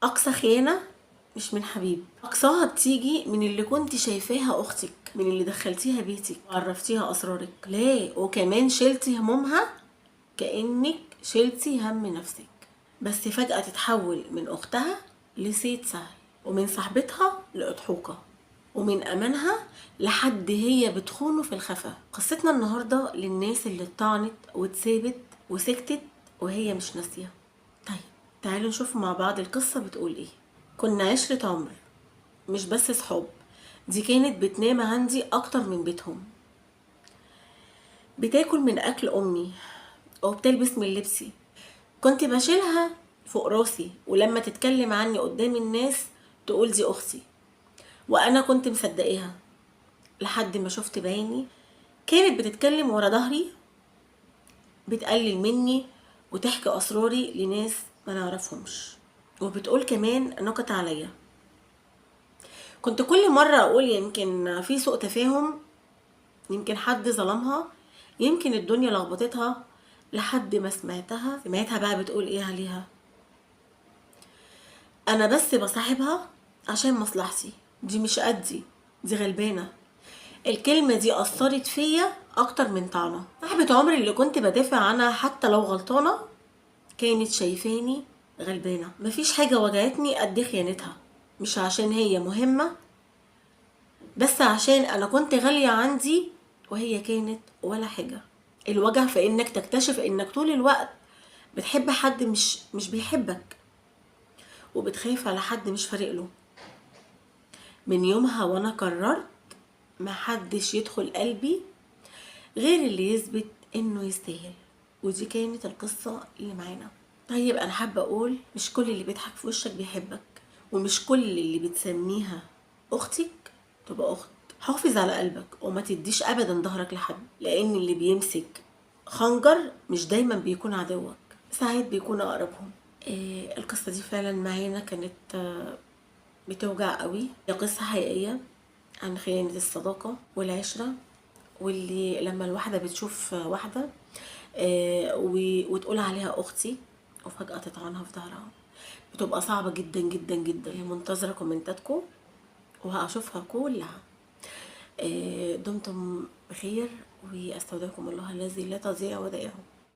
اقصى خيانة مش من حبيب، اقصاها بتيجي من اللي كنت شايفاها اختك، من اللي دخلتيها بيتك وعرفتيها اسرارك، ليه وكمان شلتي همومها كأنك شلتي هم نفسك، بس فجأة تتحول من اختها لسيد سهل، ومن صاحبتها لأضحوكة، ومن أمانها لحد هي بتخونه في الخفا. قصتنا النهاردة للناس اللي اتطعنت واتسابت وسكتت وهي مش ناسية. طيب تعالوا نشوف مع بعض القصة بتقول ايه. كنا عشرة عمر، مش بس صحاب، دي كانت بتنام عندي اكتر من بيتهم، بتاكل من اكل امي وبتلبس من لبسي، كنت بشيلها فوق راسي، ولما تتكلم عني قدام الناس تقول دي اختي، وانا كنت مصدقاها لحد ما شفت بعيني كانت بتتكلم ورا ظهري، بتقلل مني وتحكي اسراري لناس ما نعرفهمش، وبتقول كمان نكت عليا. كنت كل مرة اقول يمكن في سوء تفاهم، يمكن حد ظلمها، يمكن الدنيا لخبطتها، لحد ما سمعتها بقى بتقول ايه عليها: انا بس بصاحبها عشان مصلحتي، دي مش قدي، دي غلبانة. الكلمة دي أثرت فيا أكتر من طعنة. صاحبة عمري اللي كنت بدافع عنها حتى لو غلطانة كانت شايفاني غلبانة. مفيش حاجة وجعتني قد خيانتها، مش عشان هي مهمة، بس عشان أنا كنت غالية عندي وهي كانت ولا حاجة. الوجع في إنك تكتشف إنك طول الوقت بتحب حد مش بيحبك، وبتخاف على حد مش فارق له. من يومها وأنا قررت محدش يدخل قلبي غير اللي يثبت انه يستاهل. ودي كانت القصة اللي معانا. طيب انا حابة اقول مش كل اللي بيضحك في وشك بيحبك، ومش كل اللي بتسميها اختك تبقى اخت. حافظ على قلبك وما تديش ابدا ظهرك لحد، لان اللي بيمسك خنجر مش دايما بيكون عدوك، ساعات بيكون اقربهم. القصة دي فعلا معانا كانت بتوجع قوي. هي قصة حقيقية عن خيانة الصداقة والعشرة، واللي لما الواحدة بتشوف واحدة وتقول عليها أختي وفجأة تطعنها في ظهرها، بتبقى صعبة جدا جدا جدا. منتظرة كومنتاتكم وهشوفها كلها. دمتم بخير، واستودعكم الله الذي لا تضيع ودائعه.